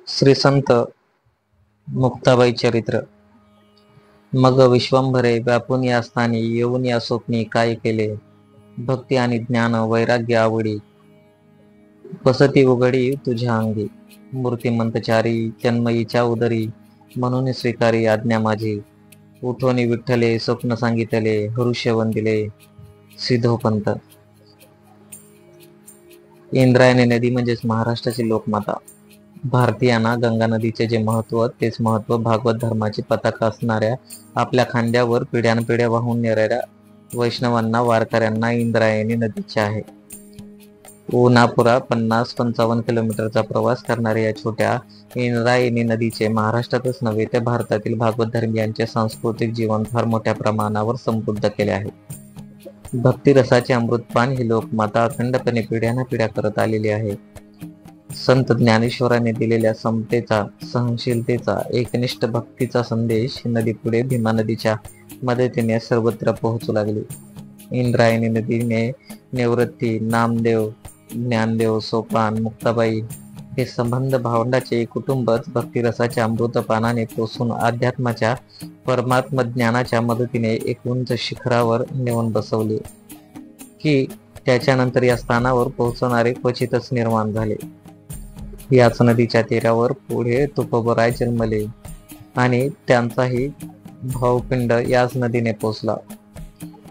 श्री संत मुक्ताबाई चरित्र. मग विश्वंभरे व्यापून या स्थानी येऊन या स्वप्नी काय केले. भक्ती आणि ज्ञान वैराग्य आवडी वसती उघडी तुझ्या अंगी. मूर्तिमंतचारी जन्मईच्या उदरी म्हणून स्वीकारी आज्ञा माझी. उठोनी विठ्ठले स्वप्न सांगितले हरुष्य वंदिले सिद्धोपंत. इंद्रायणी नदी म्हणजेच महाराष्ट्राची लोकमाता. भारतीयांना गंगा नदीचे जे महत्व तेच महत्व भागवत धर्माची पताका असणाऱ्या आपल्या खांद्यावर पिढ्यानपिढ्या वाहून नेणाऱ्या वैष्णवांना वारकऱ्यांना इंद्रायणी नदीचे आहे. उन्हापुरा 50-55 किलोमीटरचा प्रवास करणाऱ्या या छोट्या इंद्रायणी नदीचे महाराष्ट्रातच नव्हे तर भारतातील भागवत धर्मियांचे सांस्कृतिक जीवन फार मोठ्या प्रमाणावर समृद्ध केले आहे. भक्तिरसाचे अमृतपान ही लोकमाता अखंडपणे पिढ्यानपिढ्या करत आलेली आहे. संत ज्ञानेश्वराने दिलेल्या समतेचा, सहनशीलतेचा, एकनिष्ठ भक्तीचा संदेश नदी पुढे भीमा नदीच्या मदतीने सर्वत्र पोहोचू लागली. इंद्रायणी नदीने निवृत्ती, नामदेव, ज्ञानदेव, सोपान, मुक्ताबाई हे संबंध भावंडाचे एक कुटुंबच भक्तिरसाच्या अमृतपानाने पोसून अध्यात्माच्या परमात्म ज्ञानाच्या मदतीने एक उंच शिखरावर नेऊन बसवले की त्याच्यानंतर या स्थानावर पोहोचणारे क्वचितच निर्माण झाले. याच नदीच्या तीरावर पुढे तुकोबराय जन्मले आणि त्यांचाही भावपिंड याच नदीने पोचला.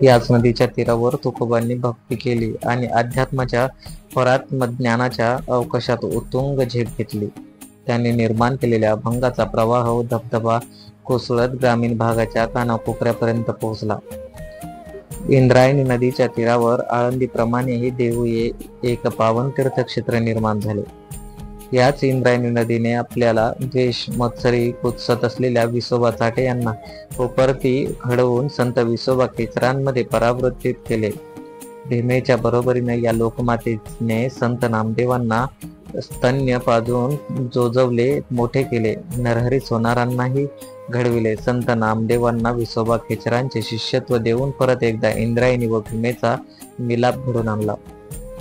याच नदीच्या तीरावर तुकोबांनी भक्ती केली आणि अध्यात्माच्या परात्म ज्ञानाच्या अवकाशात उत्तुंग झेप घेतली. त्यांनी निर्माण केलेल्या अभंगाचा प्रवाह व धबधबा कोसळत ग्रामीण भागाच्या कानाकोपऱ्यापर्यंत पोहोचला. इंद्रायणी नदीच्या तीरावर आळंदीप्रमाणेही देहूये एक पावन तीर्थक्षेत्र निर्माण झाले. याच इंद्रायणी नदीने आपल्याला द्वेष मत्सरी कुत्सत असलेल्या विसोबा चाटे यांना उपरती घडवून संत विसोबा खेचरांमध्ये परावृत्तीत केले. भीमेच्या बरोबरीने या लोकमातेने संत नामदेवांना स्तन्य पाजून जोजवले, मोठे केले. नरहरी सोनारांनाही घडविले. संत नामदेवांना विसोबा खेचरांचे शिष्यत्व देऊन परत एकदा इंद्रायणी व भीमेचा मिलाप घडून आणला.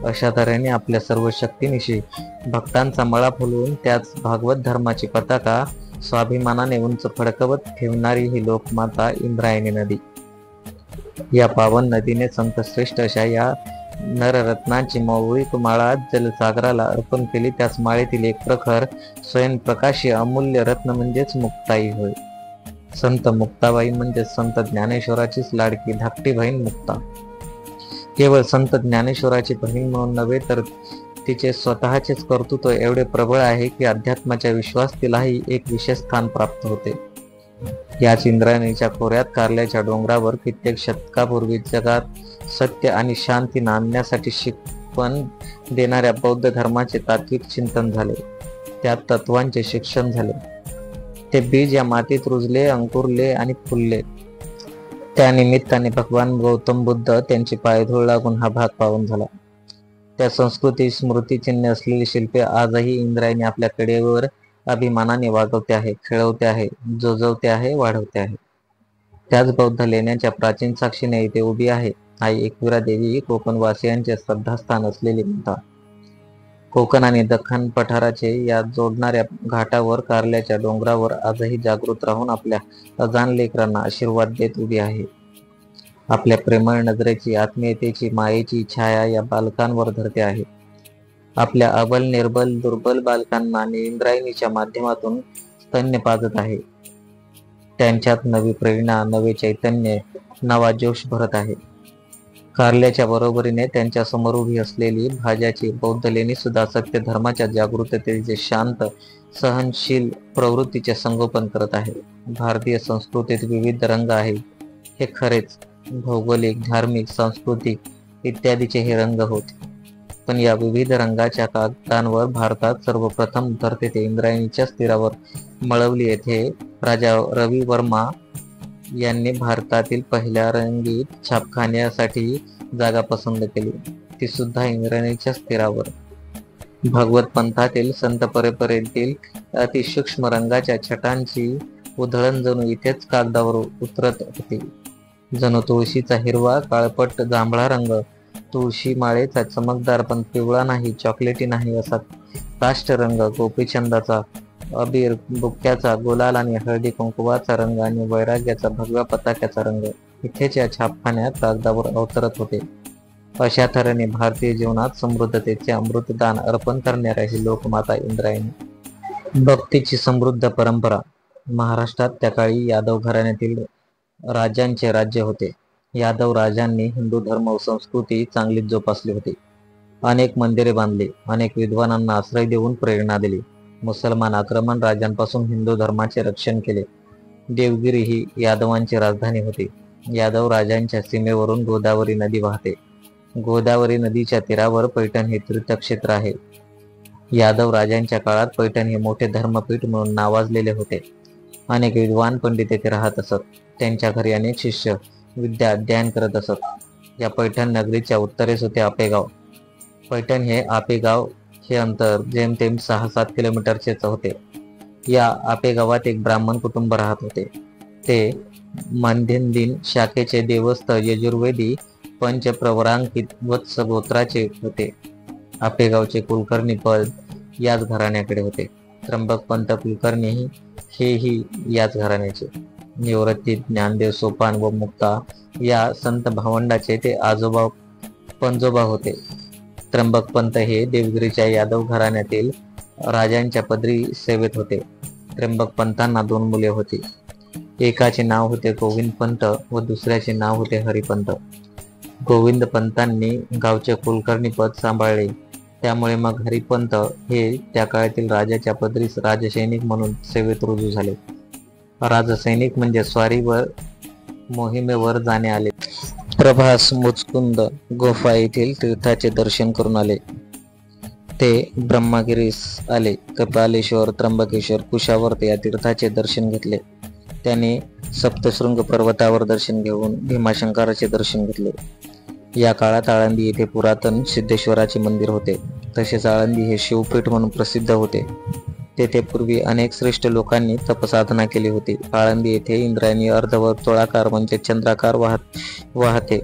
अशा तऱ्हेने आपल्या सर्व शक्तीनिशी भक्तांचा मळा फुलवून त्याच भागवत धर्माची पताका स्वाभिमानाने उंच फडकवत ठेवणारी ही लोकमाता इंद्रायणी नदी. या पावन नदीने संतश्रेष्ठ अशा या नररत्नांची मौलिक माळा जलसागराला अर्पण केली. त्याच माळेतील एक प्रखर स्वयंप्रकाशी अमूल्य रत्न म्हणजेच मुक्ताई होय. संत मुक्ताबाई म्हणजे संत ज्ञानेश्वराचीच लाडकी धाकटी बहीण मुक्ता. केवळ संत ज्ञानेश्वराची बहीण म्हणून नव्हे तर तिचे स्वतःचेच कर्तृत्व एवढे प्रबळ आहे की अध्यात्माच्या विश्वास तिलाही एक विशेष स्थान प्राप्त होते. याच इंद्रायणीच्या खोऱ्यात कारल्याच्या डोंगरावर कित्येक शतकापूर्वी जगात सत्य आणि शांती नांदण्यासाठी शिकवण देणाऱ्या बौद्ध धर्माचे तात्विक चिंतन झाले. त्यात तत्वांचे शिक्षण झाले. ते बीज या मातीत रुजले, अंकुरले आणि फुलले. त्या निमित्ताने भगवान गौतम बुद्ध त्यांची पायधूळ लागून हा भाग पावन झाला. त्या संस्कृती स्मृतिचिन्ह असलेली शिल्पे आजही इंद्रायणी आपल्या कडेवर अभिमानाने वागवते आहे, खेळवते आहे, जोजवते आहे, वाढवते आहे. त्याच बौद्ध लेण्यांच्या प्राचीन साक्षीने इथे उभी आहे. आई एकविरा देवी कोकणवासियांचे श्रद्धास्थान असलेली माता. कोकण आणि दख्खन पठाराचे या जोडणाऱ्या घाटावर कारल्याच्या डोंगरावर आजही जागृत राहून आपल्या अजान लेकरांना आशीर्वाद देत उभी आहे. आपल्या प्रेमळ नजरेची, आत्मीयतेची, मायेची छाया या बालकांवर धरते आहे. आपल्या अबल, निर्बल, दुर्बल बालकांना इंद्रायणीच्या माध्यमातून स्तन्य पाजत आहे. त्यांच्यात नवी प्रेरणा, नवे चैतन्य, नवा जोश भरत आहे. कारल्याच्या बरोबरीने त्यांच्या समोर उभी असलेली भाज्याची बौद्ध लेणी सुद्धा सत्य धर्माच्या जागृततेचे, शांत सहनशील प्रवृत्तीचे संगोपन करत आहे. भारतीय संस्कृतीत विविध रंग आहे हे खरेच. भौगोलिक, धार्मिक, सांस्कृतिक इत्यादीचे हे रंग होते. पण या विविध रंगाच्या कागदांवर भारतात सर्वप्रथम उतरते ते इंद्रायणीच्याच तीरावर मळवली येथे राजा रवी वर्मा यांनी भारतातील पहिल्या रंगीत छापखान्यासाठी जागा पसंत केली, ती सुद्धा इंद्रायणीच्याच तीरावर. भागवत पंथातील संत परंपरेतील अतिसूक्ष्म रंगाच्या छटांची उधळण जणू इथेच कागदावर उतरत होती. जणू तुळशीचा हिरवा, काळपट जांभळा रंग, तुळशी माळेचा चमकदार पण पिवळा नाही, चॉकलेटी नाही असा काष्ट रंग, गोपीचंदाचा अबीर, बुक्क्याचा गुलाल आणि हळदी कुंकवाचा रंग आणि वैराग्याचा भगव्या पताक्याचा रंग इथेच या छापखान्यात कागदावर अवतरत होते. अशा तऱ्हेने भारतीय जीवनात समृद्धतेचे अमृतदान अर्पण करणाऱ्या ही लोकमाता इंद्रायणी. भक्तीची समृद्ध परंपरा. महाराष्ट्रात त्या काळी यादव घराण्यातील राजांचे राज्य होते. यादव राजांनी हिंदू धर्म व संस्कृती चांगलीच जोपासली होती. अनेक मंदिरे बांधली, अनेक विद्वानांना आश्रय देऊन प्रेरणा दिली. मुसलमान आक्रमण राजांपासून हिंदू धर्माचे रक्षण केले. देवगिरी ही यादवांची राजधानी होती. यादव राजांच्या सीमेवरून गोदावरी नदी वाहते. गोदावरी नदीच्या तीरावर पैठण हे तीर्थक्षेत्र आहे. यादव राजांच्या काळात पैठण हे मोठे धर्मपीठ म्हणून नावाजलेले होते. अनेक विद्वान पंडित येथे राहत असत. त्यांच्या घरी अनेक शिष्य विद्या अध्ययन करत असत. या पैठण नगरीच्या उत्तरेस होते आपेगाव. पैठण हे आपेगाव हे अंतर जेमतेम 6-7 किलोमीटरचेच होते. या आपेगावात एक ब्राह्मण कुटुंब राहत होते. ते मानधेंदीन शाखेचे देवस्थ यजुर्वेदी पंचप्रवरांकित वत्स गोत्राचे होते. आपेगावचे कुलकर्णी पद याच घराण्याकडे होते. त्र्यंबकपंत कुलकर्णी हेही याच घराण्याचे. निवृत्ती, ज्ञानदेव, सोपान व मुक्ता या संत भावंडाचे ते आजोबा पंजोबा होते. त्र्यंबकपंत हे देवगिरीच्या यादव घराण्यातील राजांच्या पदरी सेवेत होते. त्र्यंबकपंतांना 2 मुले होती. एकाचे नाव होते गोविंदपंत व दुसऱ्याचे नाव होते हरिपंत. गोविंदपंतांनी गावचे कुलकर्णी पद सांभाळले. त्यामुळे मग हरिपंत हे त्या काळातील राजाच्या पदरी राजसैनिक म्हणून सेवेत रुजू झाले. राजसैनिक म्हणजे स्वारीवर मोहिमेवर जाणे आले. प्रभास मुचकुंद गुफा येथील तीर्थाचे दर्शन करून आले. ते ब्रह्मगिरीस आले. कपालेश्वर, त्र्यंबकेश्वर, कुशावर्त या तीर्थाचे दर्शन घेतले. त्याने सप्तशृंग पर्वतावर दर्शन घेऊन भीमाशंकराचे दर्शन घेतले. या काळात आळंदी येथे पुरातन सिद्धेश्वराचे मंदिर होते. तसेच आळंदी हे शिवपीठ म्हणून प्रसिद्ध होते. तेथे पूर्वी अनेक श्रेष्ठ लोकांनी तपसाधना केली होती. आळंदी येथे इंद्रायणी अर्धवर्तुळाकार म्हणजे चंद्राकार वाहते.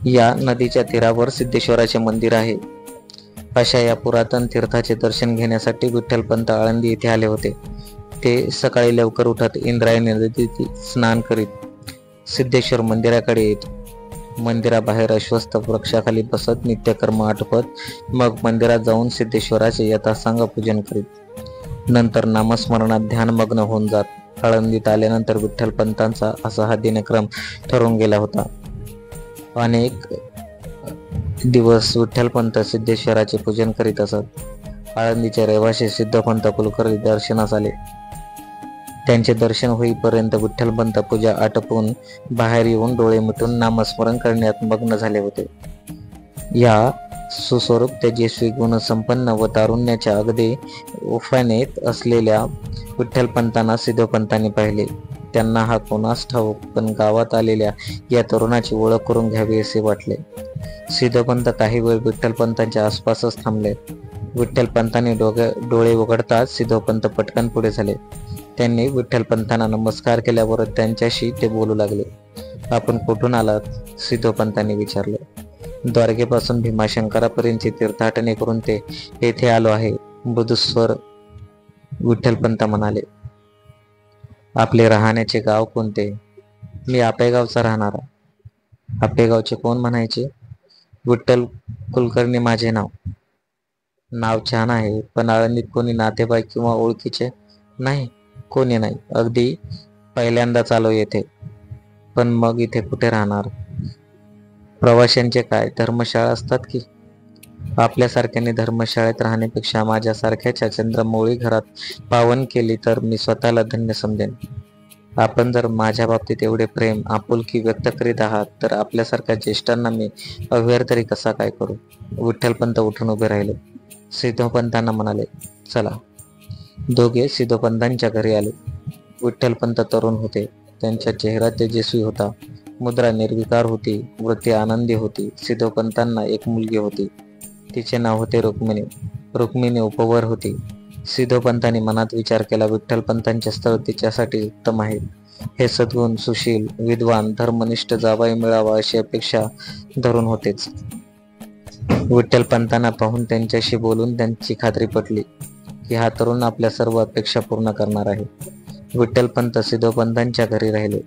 या नदीच्या तीरावर सिद्धेश्वराचे मंदिर आहे. अशा या पुरातन तीर्थाचे दर्शन घेण्यासाठी विठ्ठलपंत आळंदी येथे आले होते. ते सकाळी लवकर उठत इंद्रायणी नदीत स्नान करीत सिद्धेश्वर मंदिराकडे येत. मंदिराबाहेर अश्वस्थ वृक्षाखाली बसत नित्यकर्म आटोपत मग मंदिरात जाऊन सिद्धेश्वराचे यथासांग पूजन करीत. नंतर नामस्मरणात ध्यानमग्न होऊन जात. आळंदीत आल्यानंतर विठ्ठलपंतांचा असा हा दिनक्रम ठरून गेला होता. अनेक दिवस विठ्ठलपंत सिद्धेश्वराचे पूजन करीत असत. आळंदीचे रहिवासी सिद्धपंत कुलकर्णी दर्शनास आले. त्यांचे दर्शन होईपर्यंत विठ्ठलपंत पूजा आटपून बाहेर येऊन डोळे मिटून नामस्मरण करण्यात मग्न झाले होते. या सुस्वरूप तेजस्वी गुणसंपन्न व तारुण्याच्या अगदी उफानेत असलेल्या विठ्ठलपंतांना सिद्धपंतांनी पाहिले. त्यांना हा कोणास ठाऊक पण गावात आलेल्या या तरुणाची ओळख करून घ्यावी असे वाटले. सिद्धपंत काही वेळ विठ्ठलपंतांच्या आसपासच थांबले. विठ्ठलपंतांनी डोळे उघडताच सिद्धपंत पटकन पुढे झाले. त्यांनी विठ्ठलपंतांना नमस्कार केल्यावर त्यांच्याशी ते बोलू लागले. आपण कुठून आलात? सिद्धोपंतांनी विचारले. द्वारकेपासून भीमाशंकरापर्यंतची तीर्थाटने करून ते येथे आलो आहे, मृदुस्वर विठ्ठलपंत म्हणाले. आपले राहण्याचे गाव कोणते? मी आपेगावचा राहणारा. आपेगावचे कोण म्हणायचे? विठ्ठल कुलकर्णी माझे नाव. नाव छान आहे, पण आळंदीत कोणी नातेवाईक किंवा ओळखीचे नाही? कोणी नाही. अगदी पहिल्यांदाच आलो येथे. पण मग इथे कुठे राहणार? प्रवाशांचे काय, धर्मशाळा असतात की? आपल्यासारख्याने धर्मशाळेत राहण्यापेक्षा माझ्यासारख्याच्या चंद्रमौळी घरात पावन केली तर मी स्वतःला धन्य समजेन. आपण जर माझ्या बाबतीत एवढे प्रेम आपुलकी व्यक्त करीत आहात तर आपल्यासारख्या ज्येष्ठांना मी अव्यर्थ तरी कसा काय करू? विठ्ठलपंत उठून उभे राहिले. सिद्धोपंतांना म्हणाले, चला. दोघे सिद्धोपंतांच्या घरी आले. विठ्ठलपंत तरुण होते. त्यांचा चेहरा तेजस्वी होता. मुद्रा निर्विकार होती. वृत्ती आनंदी होती. सिद्धोपंतांना एक मुलगी होती. तिचे नाव होते रुक्मिणी. रुक्मिणी उपवर होती. सिद्धोपंतांनी मनात विचार केला, विठ्ठलपंतांचे स्थळ तिच्यासाठी उत्तम आहे. हे सद्गुण, सुशील, विद्वान, धर्मनिष्ठ जावई मिळावा अशी अपेक्षा धरून होतेच. विठ्ठलपंतांना पाहून त्यांच्याशी बोलून त्यांची खात्री पटली. की हा तरुण आपल्या सर्व अपेक्षा पूर्ण करणार आहे. विठ्ठलपंत सिद्धोपंतांच्या घरी राहिले.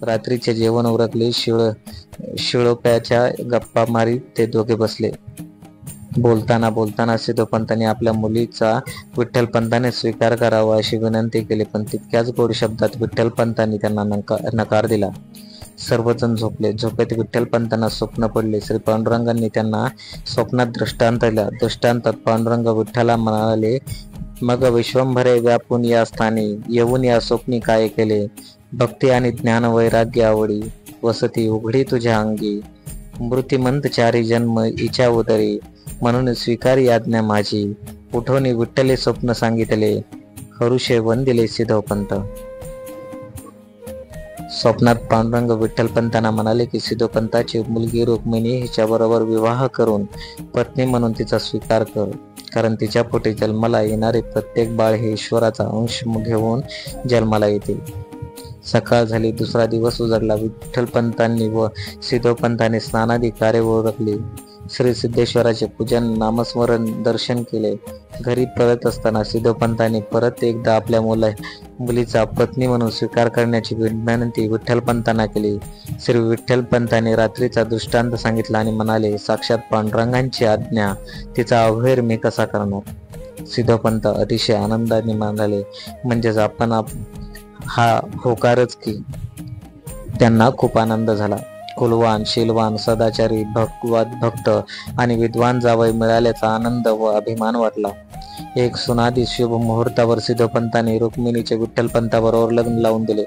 रात्रीचे जेवण उरकले. शिळोप्याच्या गप्पा मारीत ते दोघे बसले. बोलताना सिद्धोपंतांनी आपल्या मुलीचा विठ्ठलपंतांनी स्वीकार करावा अशी विनंती केली, पण तितक्याच गोड शब्दात विठ्ठलपंतांनी त्यांना नकार दिला. सर्वजण झोपले. झोपेत विठ्ठलपंतांना स्वप्न पडले. श्री पांडुरंगांनी त्यांना स्वप्नात दृष्टांत दिला. दृष्टांतात पांडुरंग विठ्ठला म्हणाले, मग विश्वंभरे व्यापून या स्थानी येऊन या स्वप्नी काय केले. भक्ती आणि ज्ञान वैराग्य आवडी वसती उघडी तुझ्या अंगी. मृत्युमंत चारी जन्म इच्छा उदरी म्हणून स्वीकारी आज्ञा माझी. उठवणी विठ्ठले स्वप्न सांगितले हरुषे वंदिले सिद्धोपंत. स्वप्नात पांडुरंग विठ्ठलपंतांना म्हणाले की सिद्धोपंताची मुलगी रुक्मिणी हिच्याबरोबर विवाह करून पत्नी म्हणून तिचा स्वीकार कर, कारण तिच्या पोटी जन्माला येणारे प्रत्येक बाळ हे ईश्वराचा अंश घेऊन जन्माला येते. सकाळ झाली. दुसरा दिवस उजाडला. विठ्ठलपंतांनी व सिद्धोपंतांनी स्नानादी कार्य उरकले. श्री सिद्धेश्वराचे पूजन नामस्मरण दर्शन केले. घरी परत असताना सिद्धोपंतांनी परत एकदा आपल्या मुलीचा पत्नी म्हणून स्वीकार करण्याची विनंती विठ्ठलपंतांना केली. श्री विठ्ठलपंतांनी रात्रीचा दृष्टांत सांगितला आणि म्हणाले, साक्षात पांडुरंगांची आज्ञा, तिचा अवहेर मी कसा करणार. सिद्धोपंत अतिशय आनंदाने म्हणाले, म्हणजेच आपण हा होकारच की. त्यांना खूप आनंद झाला. कुलवान, शीलवान, सदाचारी, भक्त आणि विद्वान जावई मिळाल्याचा आनंद व अभिमान वाटला. एक सुनादी शुभ मुहूर्तावर सिद्धोपंतांनी रुक्मिणीचे विठ्ठलपंताबरोबर लग्न लावून दिले.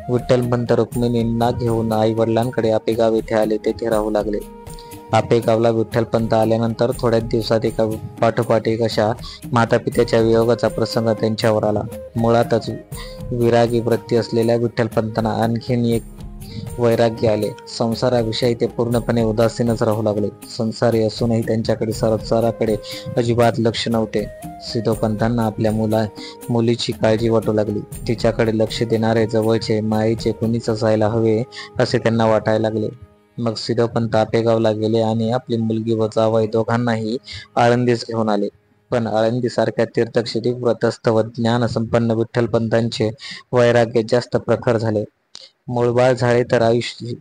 विठ्ठलपंत रुक्मिणींना घेऊन आई वडिलांकडे आपेगाव येथे आले. तेथे राहू लागले. आपेगावला विठ्ठलपंत आल्यानंतर थोड्याच दिवसात एका पाठोपाठ एक अशा मातापित्याच्या वियोगाचा प्रसंग त्यांच्यावर आला. मुळातच विरागी वृत्ती असलेल्या विठ्ठलपंतांना आणखीन एक वैराग्य आले. संसाराविषयी ते पूर्णपणे उदासीनच राहू लागले. संसारी असूनही त्यांच्याकडे संसाराकडे अजिबात लक्ष नव्हते. सिद्धोपंतांना आपल्या मुलीची काळजी वाटू लागली. तिच्याकडे लक्ष देणारे जवळचे मायेचे कुणीच असायला हवे असे त्यांना वाटायला लागले. मग सिद्धोपंत आपेगावला गेले आणि आपली मुलगी व जावई दोघांनाही आळंदीस घेऊन आले. पण आळंदीसारख्या तीर्थक्षेत्री व्रतस्थ व ज्ञान संपन्न विठ्ठलपंतांचे वैराग्य जास्त प्रखर झाले. मूळबाळ झाले तर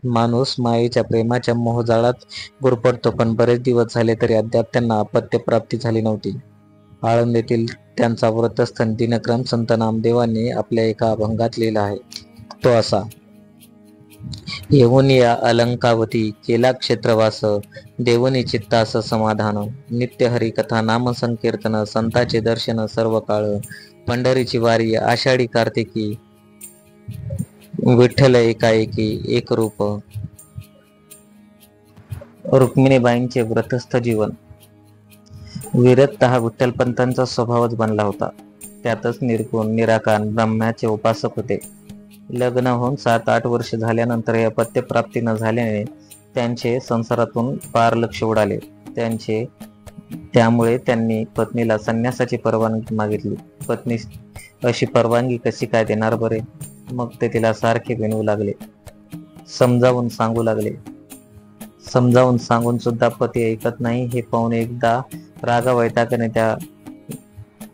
माणूस मायेच्या प्रेमाच्या मोहजाळात गुरफटतो, पण बरेच दिवस झाले तरी अद्याप त्यांना अपत्य प्राप्ती झाली नव्हती. आळंदीतील त्यांचा व्रतस्थ दिनक्रम संत नामदेवांनी आपल्या एका अभंगात लिहिला आहे. तो असा, येऊन या अलंकावती केला क्षेत्रवास, देवनी चित्तास समाधान. नित्य हरिकथा नाम संकीर्तन, संताचे दर्शन सर्व काळ. पंढरीची वारी आषाढी कार्तिकी, विठ्ठल एकाएकी एक रूप. रुक्मिणीबाईंचे व्रतस्थ जीवन. विरक्त हा विठ्ठलपंतांचा स्वभावच बनला होता. त्यातच निर्गुण निराकार ब्रह्माचे उपासक होते. लग्न होऊन 7-8 वर्ष झाल्यानंतर हे अपत्य प्राप्ती न झाल्याने त्यांचे संसारातून पार लक्ष उडाले. त्यामुळे त्यांनी पत्नीला संन्यासाची परवानगी मागितली. पत्नी अशी परवानगी कशी काय देणार बरे. मग ते तिला सारखे विनवू लागले, समजावून सांगू लागले. समजावून सांगून सुद्धा पती ऐकत नाही हे पाहून एकदा रागा वैतागाने त्या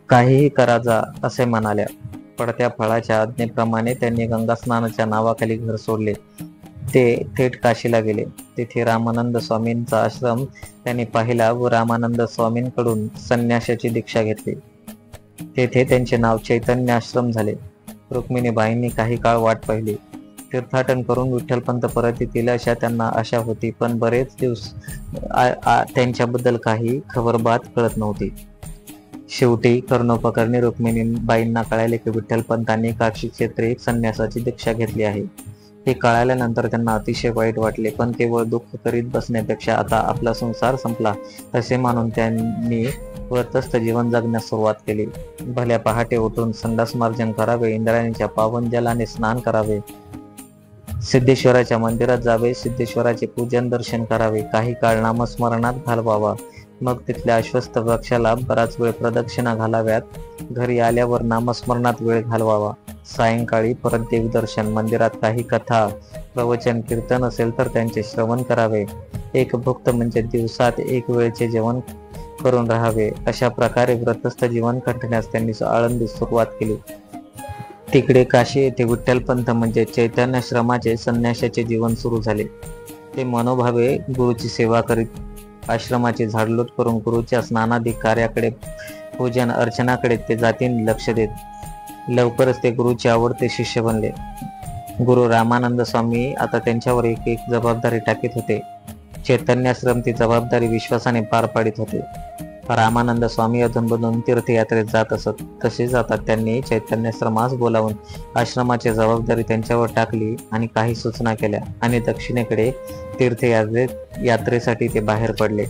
काहीही करा जा असे म्हणाल्या. पडत्या फळाच्या आज्ञेप्रमाणे त्यांनी गंगा स्नानाच्या नावाखाली घर सोडले. ते थेट काशीला गेले. तिथे रामानंद स्वामींचा आश्रम त्यांनी पाहिला व रामानंद स्वामींकडून संन्यासाची दीक्षा घेतली. तेथे त्यांचे नाव चैतन्य आश्रम झाले. रुक्मिणीबाईंनी काही काळ वाट पाहिली. तीर्थाटन करून विठ्ठलपंत परत येतील अशा त्यांना आशा होती, पण बरेच दिवस त्यांच्याबद्दल काही खबरबात कळत नव्हती. शेवटी कर्णोपकरणी रुक्मिणीबाईंना कळाले की विठ्ठलपंतांनी काशी क्षेत्री एक संन्यासाची दीक्षा घेतली आहे. हे कळाल्यानंतर त्यांना अतिशय वाईट वाटले, पण केवळ दुःख करीत बसण्यापेक्षा आता आपला संसार संपला असे मानून त्यांनी व्रतस्थ जीवन जगण्यास सुरुवात केली. भल्या पहाटे उठून संडास मार्जन करावे, इंद्रायणीच्या पावन जलाने स्नान करावे, सिद्धेश्वराच्या मंदिरात जावे, सिद्धेश्वराचे पूजन दर्शन करावे, काही काळ नामस्मरणात घालवावा. मग तिथल्या अश्वस्थ वृक्षाला बराच वेळ प्रदक्षिणा घालाव्यात. घरी आल्यावर नामस्मरणात वेळ घालवावा. सायंकाळी परत देवदर्शन, मंदिरात काही कथा प्रवचन कीर्तन असेल तर त्यांचे श्रवण करावे. एक भुक्त म्हणजे दिवसात एक वेळचे जेवण करून राहावे अशा प्रकारे व्रतस्थ जीवन कंठण्यास त्यांनी आळंदीत सुरुवात केली. तिकडे काशी येथे विठ्ठलपंथ म्हणजे चैतन्याश्रमाचे संन्यासाचे जीवन सुरू झाले. ते मनोभावे गुरुची सेवा करीत आश्रमाची झाडलोट करून गुरुच्या स्नानादी कार्याकडे पूजन अर्चनाकडे ते जातीने लक्ष देत. लवकरच ते गुरुचे आवडते शिष्य बनले. गुरु रामानंद स्वामी आता त्यांच्यावर एक एक जबाबदारी टाकीत होते. चैतन्याश्रम ती जबाबदारी विश्वासाने पार पाडित होते. रामानंद स्वामी अधूनमधून तीर्थयात्रेत जात असत. तसे जातात त्यांनी चैतन्याश्रमास बोलावून आश्रमाची जबाबदारी त्यांच्यावर टाकली आणि काही सूचना केल्या आणि दक्षिणेकडे तीर्थयात्रेसाठी ते बाहेर पडले.